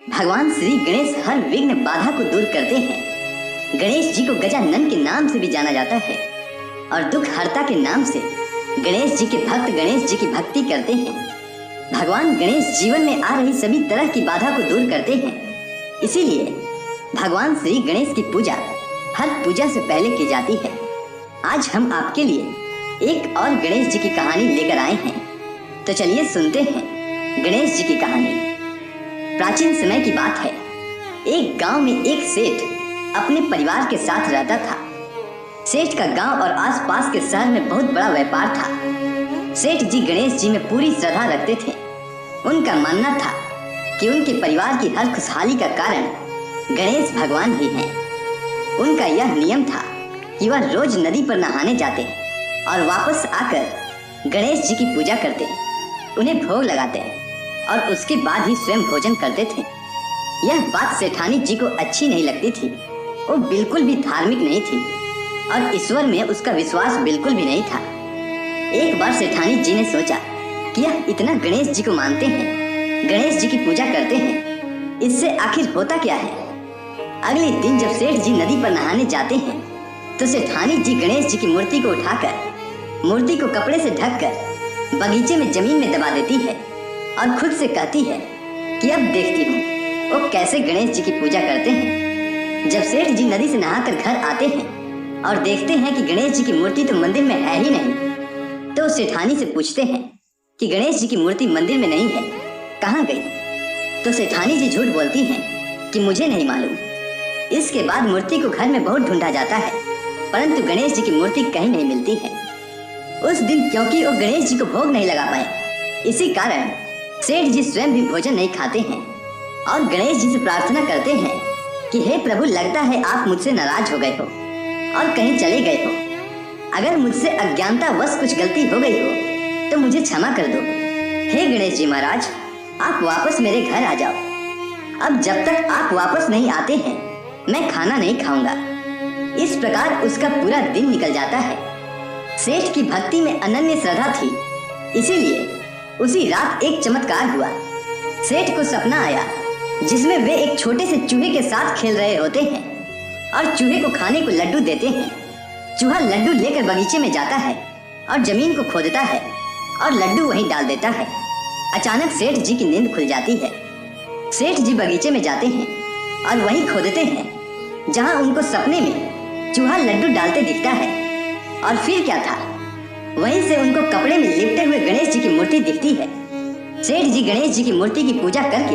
भगवान श्री गणेश हर विघ्न बाधा को दूर करते हैं। गणेश जी को गजानन के नाम से भी जाना जाता है और दुख हरता के नाम से गणेश जी के भक्त गणेश जी की भक्ति करते हैं। भगवान गणेश जीवन में आ रही सभी तरह की बाधा को दूर करते हैं। इसीलिए भगवान श्री गणेश की पूजा हर पूजा से पहले की जाती है। आज हम आपके लिए एक और गणेश जी की कहानी लेकर आए हैं, तो चलिए सुनते हैं गणेश जी की कहानी। प्राचीन समय की बात है। एक गांव में एक सेठ अपने परिवार के साथ रहता था। सेठ का गांव और आसपास के शहर में बहुत बड़ा व्यापार था। सेठ जी गणेश जी में पूरी श्रद्धा रखते थे। उनका मानना था कि उनके परिवार की हर खुशहाली का कारण गणेश भगवान ही हैं। उनका यह नियम था कि वह रोज नदी पर नहाने जाते और वापस आकर गणेश जी की पूजा करते, उन्हें भोग लगाते और उसके बाद ही स्वयं भोजन करते थे। यह बात सेठानी जी को अच्छी नहीं लगती थी। वो बिल्कुल भी धार्मिक नहीं थी और ईश्वर में उसका विश्वास बिल्कुल भी नहीं था। एक बार सेठानी जी ने सोचा कि यह इतना गणेश जी को मानते हैं, गणेश जी की पूजा करते हैं, इससे आखिर होता क्या है। अगले दिन जब सेठ जी नदी पर नहाने जाते हैं तो सेठानी जी गणेश जी की मूर्ति को उठाकर मूर्ति को कपड़े से ढककर बगीचे में जमीन में दबा देती है और खुद से कहती है कि अब देखती हूँ वो कैसे गणेश जी की पूजा करते हैं। जब सेठ जी नदी से नहाकर घर आते हैं और देखते हैं कि गणेश जी की मूर्ति तो मंदिर में है ही नहीं, तो सेठानी से पूछते हैं कि गणेश जी की मूर्ति मंदिर में नहीं है, कहाँ गई। तो सेठानी जी झूठ बोलती हैं कि मुझे नहीं मालूम। इसके बाद मूर्ति को घर में बहुत ढूंढा जाता है, परंतु गणेश जी की मूर्ति कहीं नहीं मिलती है। उस दिन क्योंकि वो गणेश जी को भोग नहीं लगा पाए, इसी कारण सेठ जी स्वयं भी भोजन नहीं खाते हैं और गणेश जी से प्रार्थना करते हैं कि हे प्रभु, लगता है आप मुझसे नाराज हो गए हो और कहीं चले गए हो। अगर मुझसे अज्ञानतावश कुछ गलती हो गई हो तो मुझे क्षमा कर दो। हे गणेश जी महाराज, आप वापस मेरे घर आ जाओ। अब जब तक आप वापस नहीं आते हैं मैं खाना नहीं खाऊंगा। इस प्रकार उसका पूरा दिन निकल जाता है। सेठ की भक्ति में अनन्य श्रद्धा थी, इसीलिए उसी रात एक चमत्कार हुआ। सेठ को सपना आया जिसमें वे एक छोटे से चूहे के साथ खेल रहे होते हैं और चूहे को खाने को लड्डू देते हैं। चूहा लड्डू लेकर बगीचे में जाता है और जमीन को खोदता है और लड्डू वहीं डाल देता है। अचानक सेठ जी की नींद खुल जाती है। सेठ जी बगीचे में जाते हैं और वहीं खोदते हैं जहां उनको सपने में चूहा लड्डू डालते दिखता है। और फिर क्या था, वहीं से उनको कपड़े में लिपटे हुए गणेश जी की मूर्ति दिखती है। सेठ जी गणेश जी की मूर्ति की पूजा करके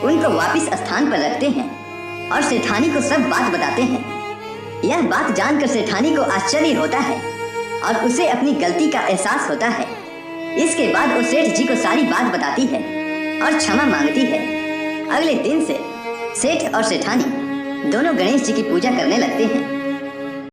उनको वापस स्थान पर रखते हैं और सेठानी को सब बात बताते हैं। यह बात जानकर सेठानी को आश्चर्य होता है और उसे अपनी गलती का एहसास होता है। इसके बाद वो सेठ जी को सारी बात बताती है और क्षमा मांगती है। अगले दिन से सेठ और सेठानी दोनों गणेश जी की पूजा करने लगते हैं।